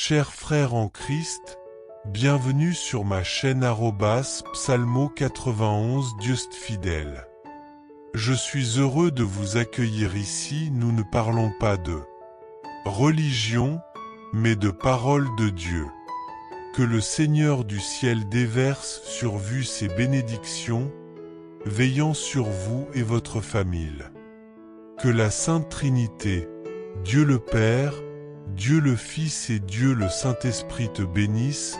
Chers frères en Christ, bienvenue sur ma chaîne Psalmo 91 Juste fidèle. Je suis heureux de vous accueillir ici. Nous ne parlons pas de religion, mais de parole de Dieu. Que le Seigneur du ciel déverse sur vous ses bénédictions, veillant sur vous et votre famille. Que la Sainte Trinité, Dieu le Père, Dieu le Fils et Dieu le Saint-Esprit te bénissent,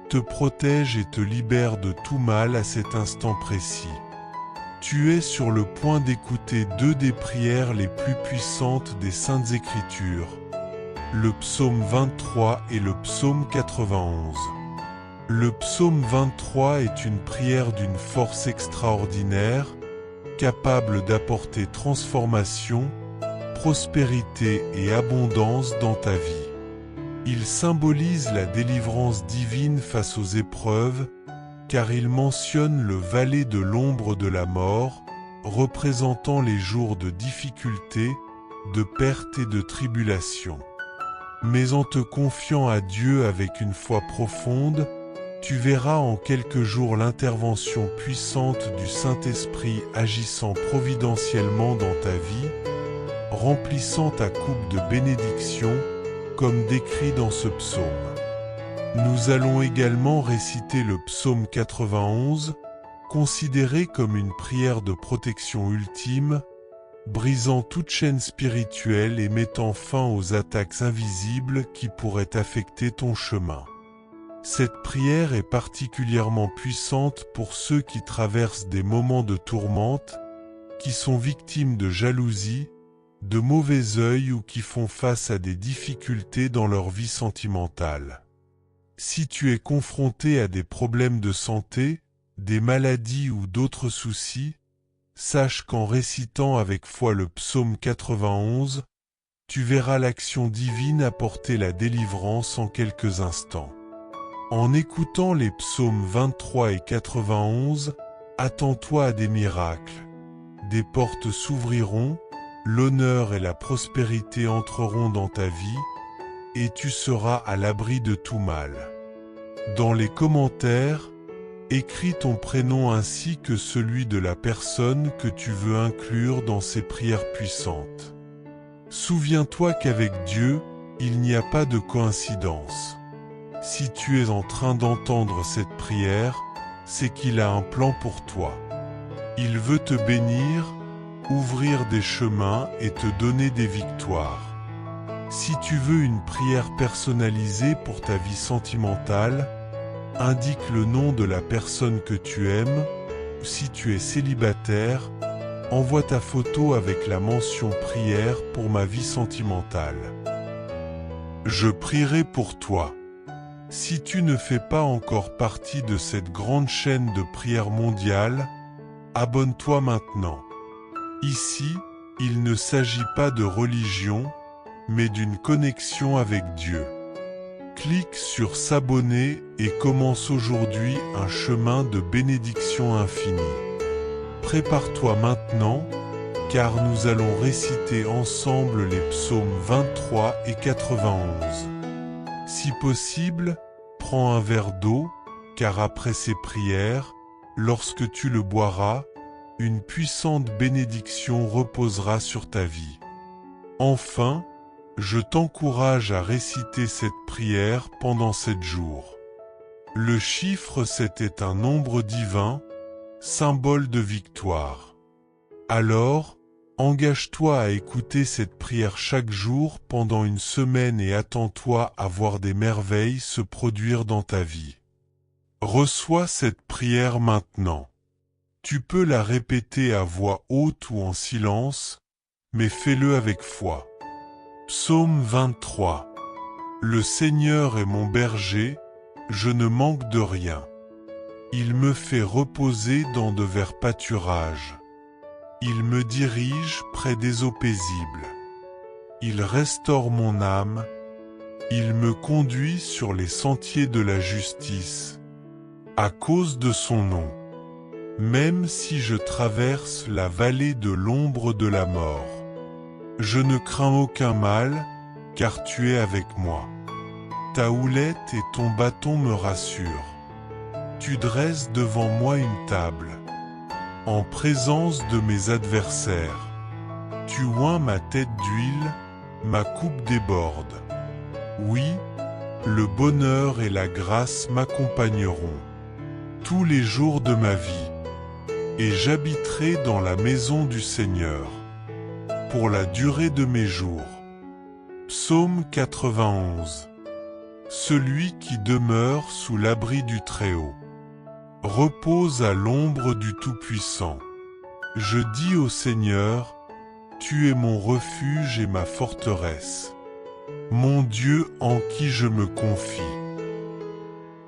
te protège et te libère de tout mal à cet instant précis. Tu es sur le point d'écouter deux des prières les plus puissantes des Saintes Écritures, le psaume 23 et le psaume 91. Le psaume 23 est une prière d'une force extraordinaire, capable d'apporter transformation, prospérité et abondance dans ta vie. Il symbolise la délivrance divine face aux épreuves, car il mentionne le vallée de l'ombre de la mort, représentant les jours de difficulté, de perte et de tribulation. Mais en te confiant à Dieu avec une foi profonde, tu verras en quelques jours l'intervention puissante du Saint-Esprit agissant providentiellement dans ta vie, remplissant ta coupe de bénédiction, comme décrit dans ce psaume. Nous allons également réciter le psaume 91, considéré comme une prière de protection ultime, brisant toute chaîne spirituelle et mettant fin aux attaques invisibles qui pourraient affecter ton chemin. Cette prière est particulièrement puissante pour ceux qui traversent des moments de tourmente, qui sont victimes de jalousie, de mauvais œil ou qui font face à des difficultés dans leur vie sentimentale. Si tu es confronté à des problèmes de santé, des maladies ou d'autres soucis, sache qu'en récitant avec foi le psaume 91, tu verras l'action divine apporter la délivrance en quelques instants. En écoutant les psaumes 23 et 91, attends-toi à des miracles. Des portes s'ouvriront, l'honneur et la prospérité entreront dans ta vie, et tu seras à l'abri de tout mal. Dans les commentaires, écris ton prénom ainsi que celui de la personne que tu veux inclure dans ces prières puissantes. Souviens-toi qu'avec Dieu, il n'y a pas de coïncidence. Si tu es en train d'entendre cette prière, c'est qu'il a un plan pour toi. Il veut te bénir, ouvrir des chemins et te donner des victoires. Si tu veux une prière personnalisée pour ta vie sentimentale, indique le nom de la personne que tu aimes, ou si tu es célibataire, envoie ta photo avec la mention prière pour ma vie sentimentale. Je prierai pour toi. Si tu ne fais pas encore partie de cette grande chaîne de prière mondiale, abonne-toi maintenant. Ici, il ne s'agit pas de religion, mais d'une connexion avec Dieu. Clique sur s'abonner et commence aujourd'hui un chemin de bénédiction infinie. Prépare-toi maintenant, car nous allons réciter ensemble les psaumes 23 et 91. Si possible, prends un verre d'eau, car après ces prières, lorsque tu le boiras, une puissante bénédiction reposera sur ta vie. Enfin, je t'encourage à réciter cette prière pendant 7 jours. Le chiffre 7 est un nombre divin, symbole de victoire. Alors, engage-toi à écouter cette prière chaque jour pendant une semaine et attends-toi à voir des merveilles se produire dans ta vie. Reçois cette prière maintenant. Tu peux la répéter à voix haute ou en silence, mais fais-le avec foi. Psaume 23. Le Seigneur est mon berger, je ne manque de rien. Il me fait reposer dans de verts pâturages. Il me dirige près des eaux paisibles. Il restaure mon âme. Il me conduit sur les sentiers de la justice, à cause de son nom. Même si je traverse la vallée de l'ombre de la mort, je ne crains aucun mal, car tu es avec moi. Ta houlette et ton bâton me rassurent. Tu dresses devant moi une table, en présence de mes adversaires. Tu oins ma tête d'huile, ma coupe déborde. Oui, le bonheur et la grâce m'accompagneront tous les jours de ma vie, et j'habiterai dans la maison du Seigneur pour la durée de mes jours. Psaume 91. Celui qui demeure sous l'abri du Très-Haut repose à l'ombre du Tout-Puissant. Je dis au Seigneur, tu es mon refuge et ma forteresse, mon Dieu en qui je me confie.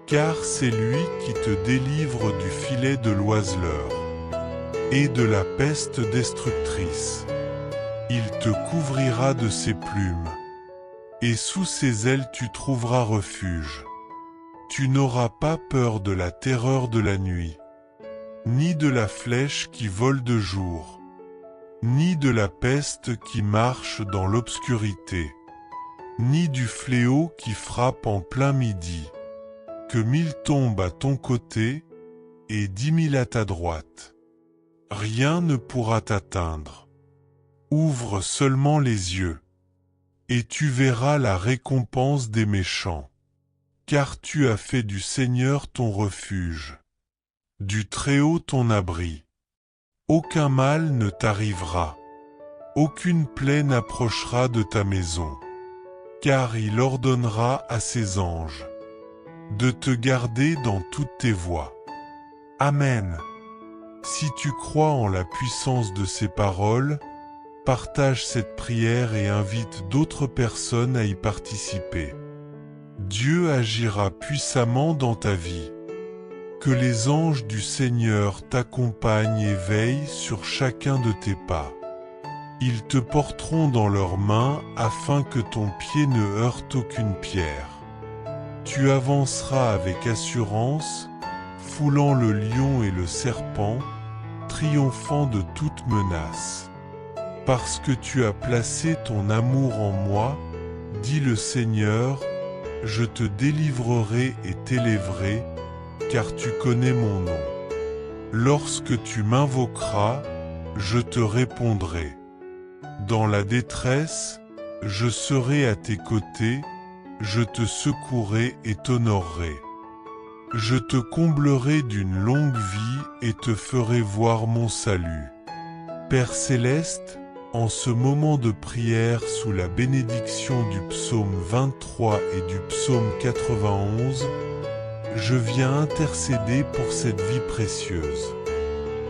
Car c'est lui qui te délivre du filet de l'oiseleur et de la peste destructrice. Il te couvrira de ses plumes, et sous ses ailes tu trouveras refuge. Tu n'auras pas peur de la terreur de la nuit, ni de la flèche qui vole de jour, ni de la peste qui marche dans l'obscurité, ni du fléau qui frappe en plein midi. Que 1000 tombent à ton côté et 10 000 à ta droite, rien ne pourra t'atteindre. Ouvre seulement les yeux, et tu verras la récompense des méchants. Car tu as fait du Seigneur ton refuge, du Très-Haut ton abri. Aucun mal ne t'arrivera, aucune plaie n'approchera de ta maison, car il ordonnera à ses anges de te garder dans toutes tes voies. Amen. Si tu crois en la puissance de ces paroles, partage cette prière et invite d'autres personnes à y participer. Dieu agira puissamment dans ta vie. Que les anges du Seigneur t'accompagnent et veillent sur chacun de tes pas. Ils te porteront dans leurs mains afin que ton pied ne heurte aucune pierre. Tu avanceras avec assurance, foulant le lion et le serpent, triomphant de toute menace. Parce que tu as placé ton amour en moi, dit le Seigneur, je te délivrerai et t'élèverai, car tu connais mon nom. Lorsque tu m'invoqueras, je te répondrai. Dans la détresse, je serai à tes côtés, je te secourrai et t'honorerai. Je te comblerai d'une longue vie et te ferai voir mon salut. Père céleste, en ce moment de prière sous la bénédiction du psaume 23 et du psaume 91, je viens intercéder pour cette vie précieuse.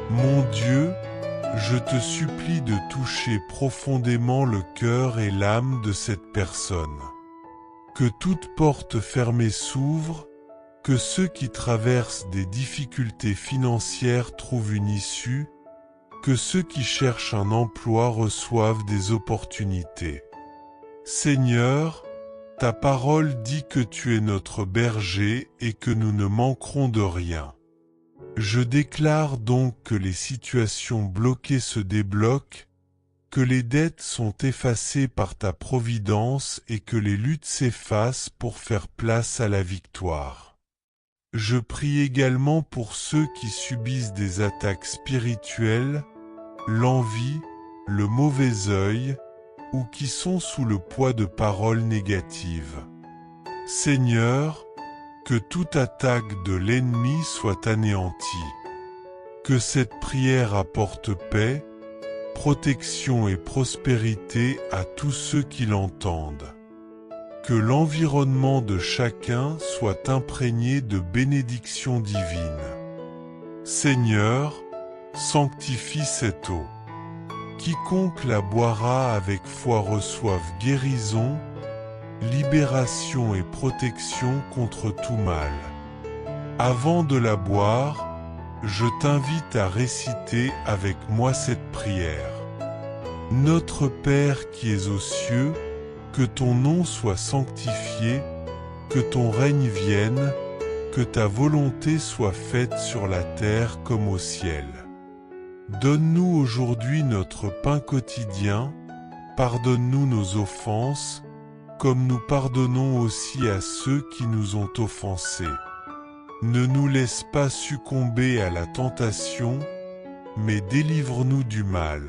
Mon Dieu, je te supplie de toucher profondément le cœur et l'âme de cette personne. Que toute porte fermée s'ouvre, que ceux qui traversent des difficultés financières trouvent une issue, que ceux qui cherchent un emploi reçoivent des opportunités. Seigneur, ta parole dit que tu es notre berger et que nous ne manquerons de rien. Je déclare donc que les situations bloquées se débloquent, que les dettes sont effacées par ta providence et que les luttes s'effacent pour faire place à la victoire. Je prie également pour ceux qui subissent des attaques spirituelles, l'envie, le mauvais œil, ou qui sont sous le poids de paroles négatives. Seigneur, que toute attaque de l'ennemi soit anéantie. Que cette prière apporte paix, protection et prospérité à tous ceux qui l'entendent. Que l'environnement de chacun soit imprégné de bénédictions divines. Seigneur, sanctifie cette eau. Quiconque la boira avec foi reçoive guérison, libération et protection contre tout mal. Avant de la boire, je t'invite à réciter avec moi cette prière. Notre Père qui es aux cieux, que ton nom soit sanctifié, que ton règne vienne, que ta volonté soit faite sur la terre comme au ciel. Donne-nous aujourd'hui notre pain quotidien, pardonne-nous nos offenses, comme nous pardonnons aussi à ceux qui nous ont offensés. Ne nous laisse pas succomber à la tentation, mais délivre-nous du mal.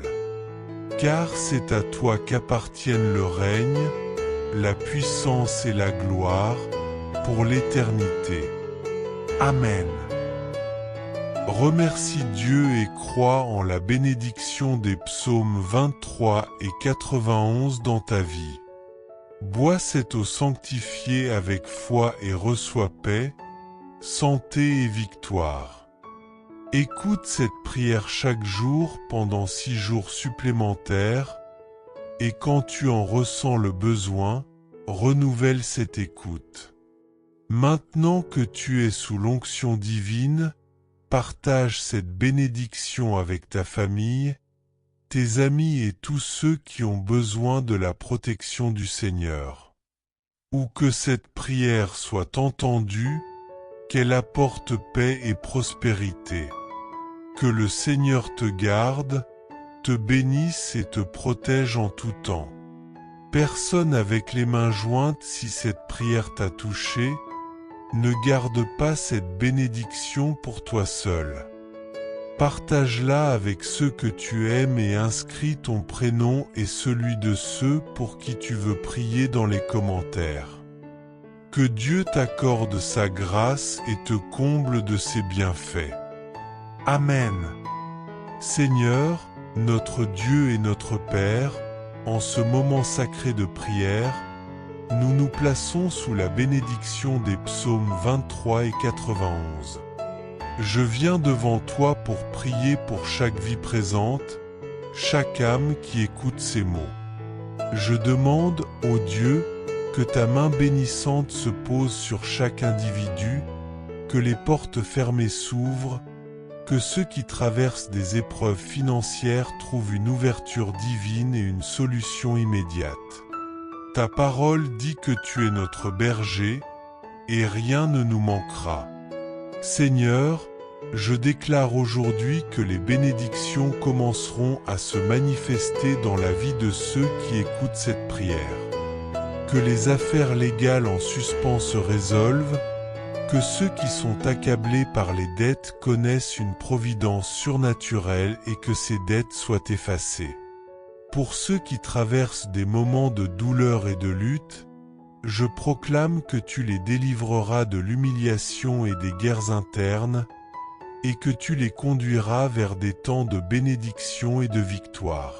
Car c'est à toi qu'appartiennent le règne, la puissance et la gloire, pour l'éternité. Amen. Remercie Dieu et crois en la bénédiction des psaumes 23 et 91 dans ta vie. Bois cette eau sanctifiée avec foi et reçois paix, santé et victoire. Écoute cette prière chaque jour pendant 6 jours supplémentaires, et quand tu en ressens le besoin, renouvelle cette écoute. Maintenant que tu es sous l'onction divine, partage cette bénédiction avec ta famille, tes amis et tous ceux qui ont besoin de la protection du Seigneur. Ou que cette prière soit entendue, qu'elle apporte paix et prospérité. Que le Seigneur te garde, te bénisse et te protège en tout temps. Personne avec les mains jointes si cette prière t'a touché, ne garde pas cette bénédiction pour toi seul. Partage-la avec ceux que tu aimes et inscris ton prénom et celui de ceux pour qui tu veux prier dans les commentaires. Que Dieu t'accorde sa grâce et te comble de ses bienfaits. Amen. Seigneur, notre Dieu et notre Père, en ce moment sacré de prière, nous nous plaçons sous la bénédiction des psaumes 23 et 91. Je viens devant toi pour prier pour chaque vie présente, chaque âme qui écoute ces mots. Je demande, ô Dieu, que ta main bénissante se pose sur chaque individu, que les portes fermées s'ouvrent, que ceux qui traversent des épreuves financières trouvent une ouverture divine et une solution immédiate. Ta parole dit que tu es notre berger, et rien ne nous manquera. Seigneur, je déclare aujourd'hui que les bénédictions commenceront à se manifester dans la vie de ceux qui écoutent cette prière. Que les affaires légales en suspens se résolvent, que ceux qui sont accablés par les dettes connaissent une providence surnaturelle et que ces dettes soient effacées. Pour ceux qui traversent des moments de douleur et de lutte, je proclame que tu les délivreras de l'humiliation et des guerres internes, et que tu les conduiras vers des temps de bénédiction et de victoire.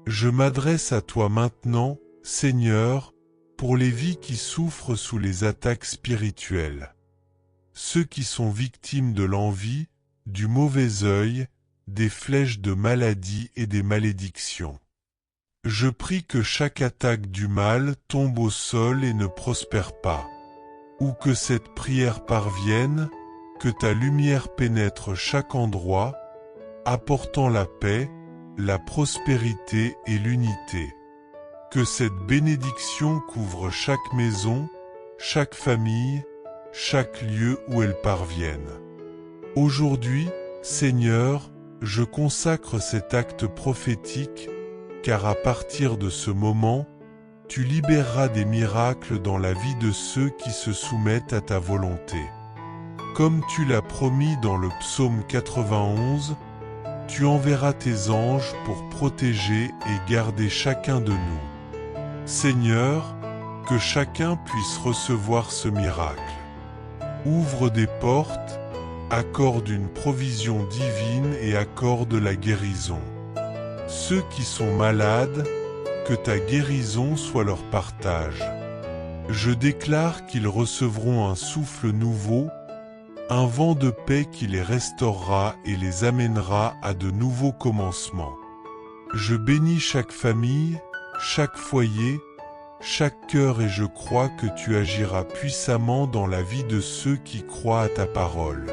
Je m'adresse à toi maintenant, Seigneur, pour les vies qui souffrent sous les attaques spirituelles. Ceux qui sont victimes de l'envie, du mauvais œil, des flèches de maladie et des malédictions. Je prie que chaque attaque du mal tombe au sol et ne prospère pas. Ou que cette prière parvienne, que ta lumière pénètre chaque endroit, apportant la paix, la prospérité et l'unité. Que cette bénédiction couvre chaque maison, chaque famille, chaque lieu où elle parvienne. Aujourd'hui, Seigneur, je consacre cet acte prophétique, car à partir de ce moment, tu libéreras des miracles dans la vie de ceux qui se soumettent à ta volonté. Comme tu l'as promis dans le psaume 91, tu enverras tes anges pour protéger et garder chacun de nous. Seigneur, que chacun puisse recevoir ce miracle. Ouvre des portes, accorde une provision divine et accorde la guérison. Ceux qui sont malades, que ta guérison soit leur partage. Je déclare qu'ils recevront un souffle nouveau, un vent de paix qui les restaurera et les amènera à de nouveaux commencements. Je bénis chaque famille, chaque foyer, chaque cœur et je crois que tu agiras puissamment dans la vie de ceux qui croient à ta parole.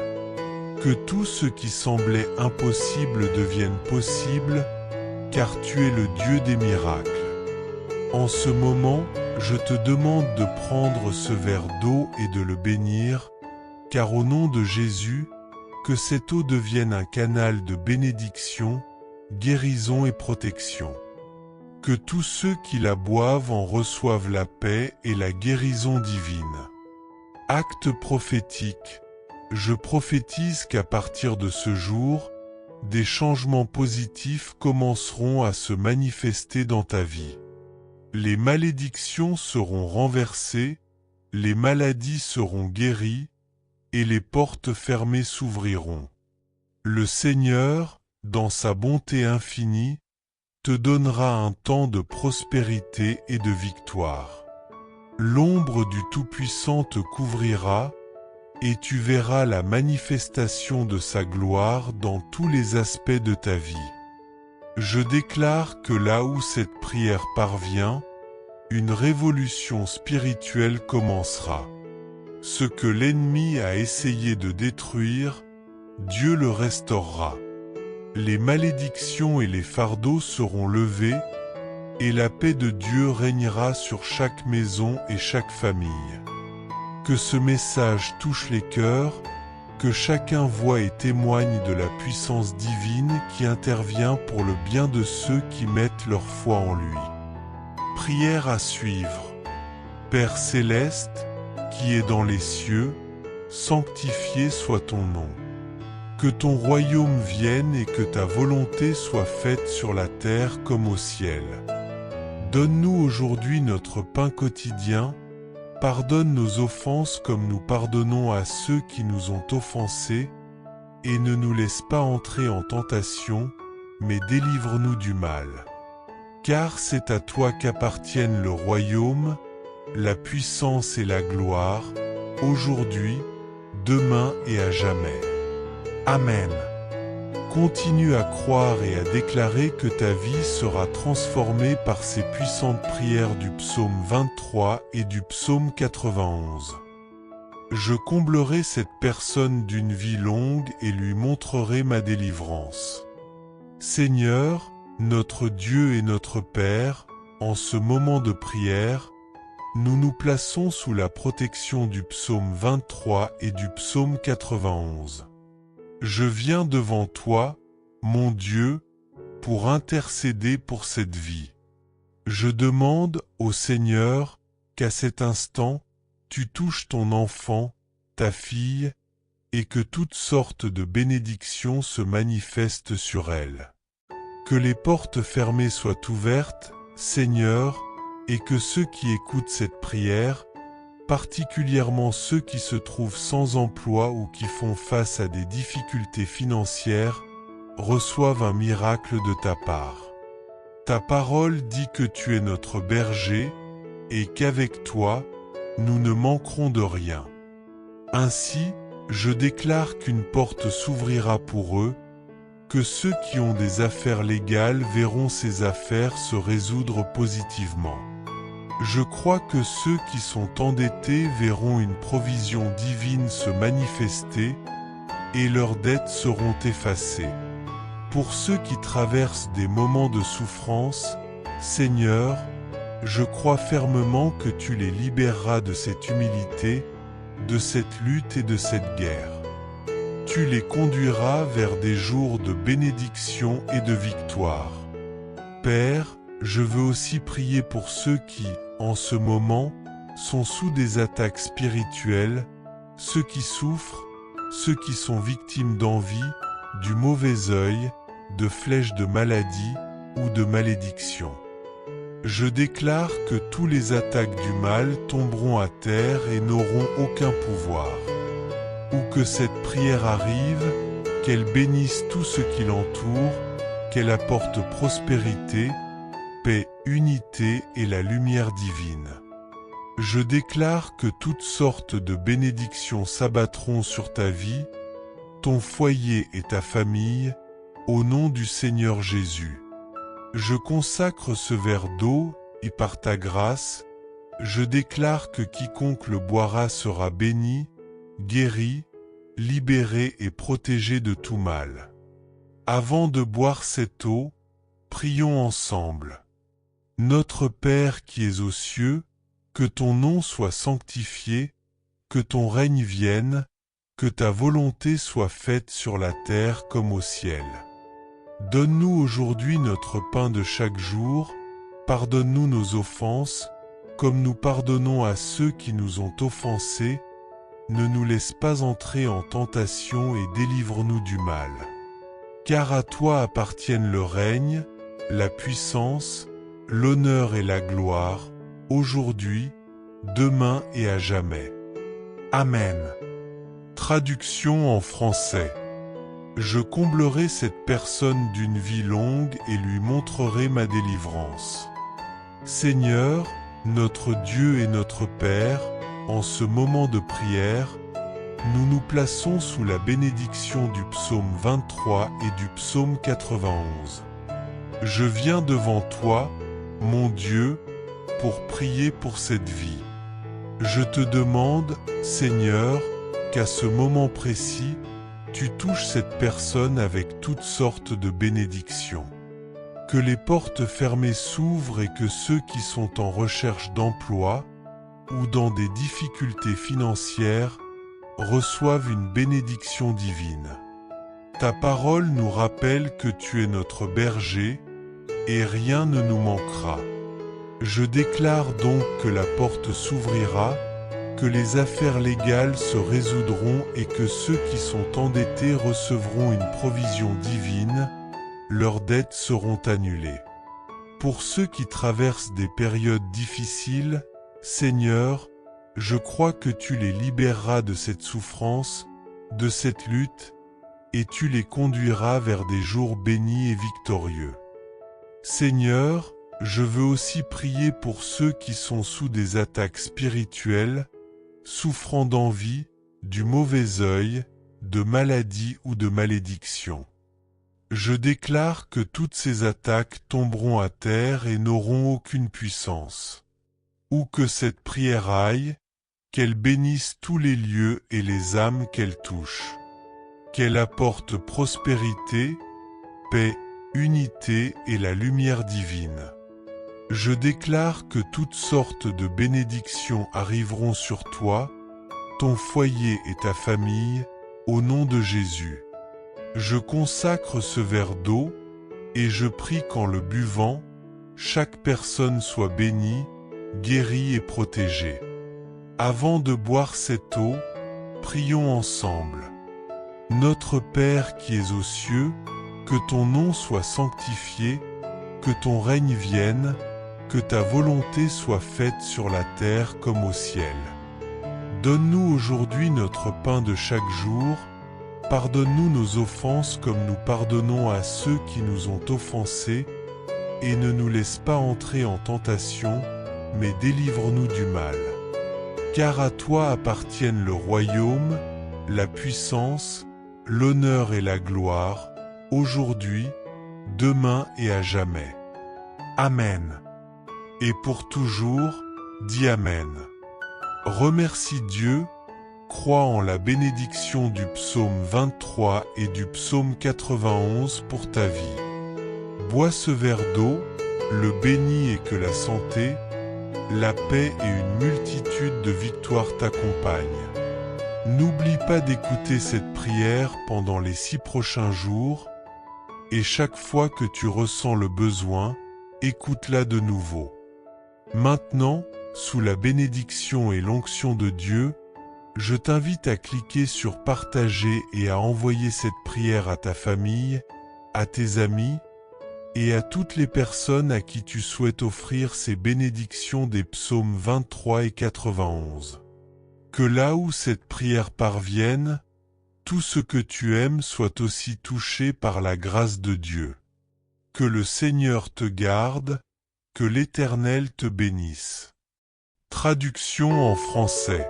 Que tout ce qui semblait impossible devienne possible, car tu es le Dieu des miracles. En ce moment, je te demande de prendre ce verre d'eau et de le bénir, car au nom de Jésus, que cette eau devienne un canal de bénédiction, guérison et protection. Que tous ceux qui la boivent en reçoivent la paix et la guérison divine. Acte prophétique. Je prophétise qu'à partir de ce jour, des changements positifs commenceront à se manifester dans ta vie. Les malédictions seront renversées, les maladies seront guéries, et les portes fermées s'ouvriront. Le Seigneur, dans sa bonté infinie, te donnera un temps de prospérité et de victoire. L'ombre du Tout-Puissant te couvrira, et tu verras la manifestation de sa gloire dans tous les aspects de ta vie. Je déclare que là où cette prière parvient, une révolution spirituelle commencera. Ce que l'ennemi a essayé de détruire, Dieu le restaurera. Les malédictions et les fardeaux seront levés, et la paix de Dieu régnera sur chaque maison et chaque famille. Que ce message touche les cœurs, que chacun voie et témoigne de la puissance divine qui intervient pour le bien de ceux qui mettent leur foi en lui. Prière à suivre. Père céleste, qui es dans les cieux, sanctifié soit ton nom. Que ton royaume vienne et que ta volonté soit faite sur la terre comme au ciel. Donne-nous aujourd'hui notre pain quotidien. Pardonne nos offenses comme nous pardonnons à ceux qui nous ont offensés, et ne nous laisse pas entrer en tentation, mais délivre-nous du mal. Car c'est à toi qu'appartiennent le royaume, la puissance et la gloire, aujourd'hui, demain et à jamais. Amen. Continue à croire et à déclarer que ta vie sera transformée par ces puissantes prières du psaume 23 et du psaume 91. Je comblerai cette personne d'une vie longue et lui montrerai ma délivrance. Seigneur, notre Dieu et notre Père, en ce moment de prière, nous nous plaçons sous la protection du psaume 23 et du psaume 91. Je viens devant toi, mon Dieu, pour intercéder pour cette vie. Je demande au Seigneur qu'à cet instant, tu touches ton enfant, ta fille, et que toutes sortes de bénédictions se manifestent sur elle. Que les portes fermées soient ouvertes, Seigneur, et que ceux qui écoutent cette prière, particulièrement ceux qui se trouvent sans emploi ou qui font face à des difficultés financières, reçoivent un miracle de ta part. Ta parole dit que tu es notre berger, et qu'avec toi, nous ne manquerons de rien. Ainsi, je déclare qu'une porte s'ouvrira pour eux, que ceux qui ont des affaires légales verront ces affaires se résoudre positivement. Je crois que ceux qui sont endettés verront une provision divine se manifester et leurs dettes seront effacées. Pour ceux qui traversent des moments de souffrance, Seigneur, je crois fermement que tu les libéreras de cette humilité, de cette lutte et de cette guerre. Tu les conduiras vers des jours de bénédiction et de victoire. Père, je veux aussi prier pour ceux qui, en ce moment, sont sous des attaques spirituelles, ceux qui souffrent, ceux qui sont victimes d'envie, du mauvais œil, de flèches de maladie ou de malédiction. Je déclare que tous les attaques du mal tomberont à terre et n'auront aucun pouvoir. Où que cette prière arrive, qu'elle bénisse tout ce qui l'entoure, qu'elle apporte prospérité, paix, unité et la lumière divine. Je déclare que toutes sortes de bénédictions s'abattront sur ta vie, ton foyer et ta famille, au nom du Seigneur Jésus. Je consacre ce verre d'eau, et par ta grâce, je déclare que quiconque le boira sera béni, guéri, libéré et protégé de tout mal. Avant de boire cette eau, prions ensemble. Notre Père qui es aux cieux, que ton nom soit sanctifié, que ton règne vienne, que ta volonté soit faite sur la terre comme au ciel. Donne-nous aujourd'hui notre pain de chaque jour, pardonne-nous nos offenses, comme nous pardonnons à ceux qui nous ont offensés. Ne nous laisse pas entrer en tentation et délivre-nous du mal. Car à toi appartiennent le règne, la puissance, l'honneur et la gloire, aujourd'hui, demain et à jamais. Amen. Traduction en français. Je comblerai cette personne d'une vie longue et lui montrerai ma délivrance. Seigneur, notre Dieu et notre Père, en ce moment de prière, nous nous plaçons sous la bénédiction du psaume 23 et du psaume 91. Je viens devant toi, mon Dieu, pour prier pour cette vie. Je te demande, Seigneur, qu'à ce moment précis, tu touches cette personne avec toutes sortes de bénédictions. Que les portes fermées s'ouvrent et que ceux qui sont en recherche d'emploi ou dans des difficultés financières reçoivent une bénédiction divine. Ta parole nous rappelle que tu es notre berger et rien ne nous manquera. Je déclare donc que la porte s'ouvrira, que les affaires légales se résoudront et que ceux qui sont endettés recevront une provision divine, leurs dettes seront annulées. Pour ceux qui traversent des périodes difficiles, Seigneur, je crois que tu les libéreras de cette souffrance, de cette lutte, et tu les conduiras vers des jours bénis et victorieux. Seigneur, je veux aussi prier pour ceux qui sont sous des attaques spirituelles, souffrant d'envie, du mauvais œil, de maladie ou de malédiction. Je déclare que toutes ces attaques tomberont à terre et n'auront aucune puissance. Où que cette prière aille, qu'elle bénisse tous les lieux et les âmes qu'elle touche. Qu'elle apporte prospérité, paix, unité et la lumière divine. Je déclare que toutes sortes de bénédictions arriveront sur toi, ton foyer et ta famille, au nom de Jésus. Je consacre ce verre d'eau, et je prie qu'en le buvant, chaque personne soit bénie, guérie et protégée. Avant de boire cette eau, prions ensemble. Notre Père qui es aux cieux, que ton nom soit sanctifié, que ton règne vienne, que ta volonté soit faite sur la terre comme au ciel. Donne-nous aujourd'hui notre pain de chaque jour, pardonne-nous nos offenses comme nous pardonnons à ceux qui nous ont offensés, et ne nous laisse pas entrer en tentation, mais délivre-nous du mal. Car à toi appartiennent le royaume, la puissance, l'honneur et la gloire, aujourd'hui, demain et à jamais. Amen. Et pour toujours, dis Amen. Remercie Dieu, crois en la bénédiction du psaume 23 et du psaume 91 pour ta vie. Bois ce verre d'eau, le bénis et que la santé, la paix et une multitude de victoires t'accompagnent. N'oublie pas d'écouter cette prière pendant les 6 prochains jours, et chaque fois que tu ressens le besoin, écoute-la de nouveau. Maintenant, sous la bénédiction et l'onction de Dieu, je t'invite à cliquer sur partager et à envoyer cette prière à ta famille, à tes amis, et à toutes les personnes à qui tu souhaites offrir ces bénédictions des psaumes 23 et 91. Que là où cette prière parvienne, tout ce que tu aimes soit aussi touché par la grâce de Dieu. Que le Seigneur te garde, que l'Éternel te bénisse. Traduction en français.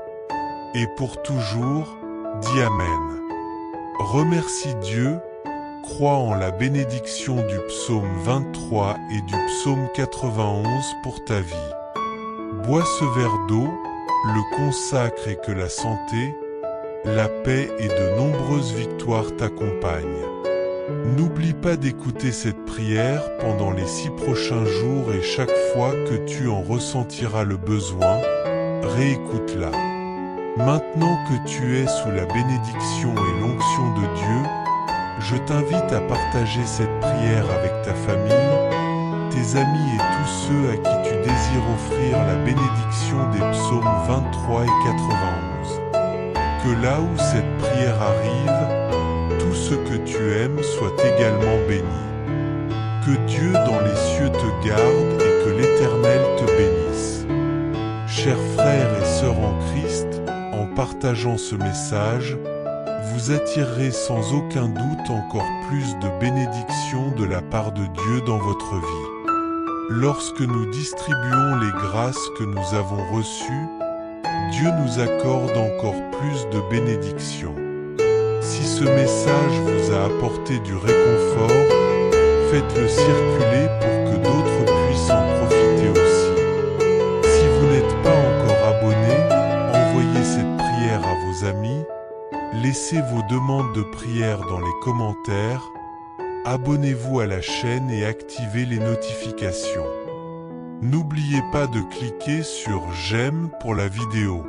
Et pour toujours, dis Amen. Remercie Dieu, crois en la bénédiction du psaume 23 et du psaume 91 pour ta vie. Bois ce verre d'eau, le consacre et que la santé, la paix et de nombreuses victoires t'accompagnent. N'oublie pas d'écouter cette prière pendant les 6 prochains jours et chaque fois que tu en ressentiras le besoin, réécoute-la. Maintenant que tu es sous la bénédiction et l'onction de Dieu, je t'invite à partager cette prière avec ta famille, tes amis et tous ceux à qui tu désires offrir la bénédiction des psaumes 23 et 91. Que là où cette prière arrive, tout ce que tu aimes soit également béni. Que Dieu dans les cieux te garde et que l'Éternel te bénisse. Chers frères et sœurs en Christ, en partageant ce message, vous attirerez sans aucun doute encore plus de bénédictions de la part de Dieu dans votre vie. Lorsque nous distribuons les grâces que nous avons reçues, Dieu nous accorde encore plus de bénédictions. Si ce message vous a apporté du réconfort, faites-le circuler pour que d'autres puissent en profiter aussi. Si vous n'êtes pas encore abonné, envoyez cette prière à vos amis, laissez vos demandes de prière dans les commentaires, abonnez-vous à la chaîne et activez les notifications. N'oubliez pas de cliquer sur « J'aime » pour la vidéo.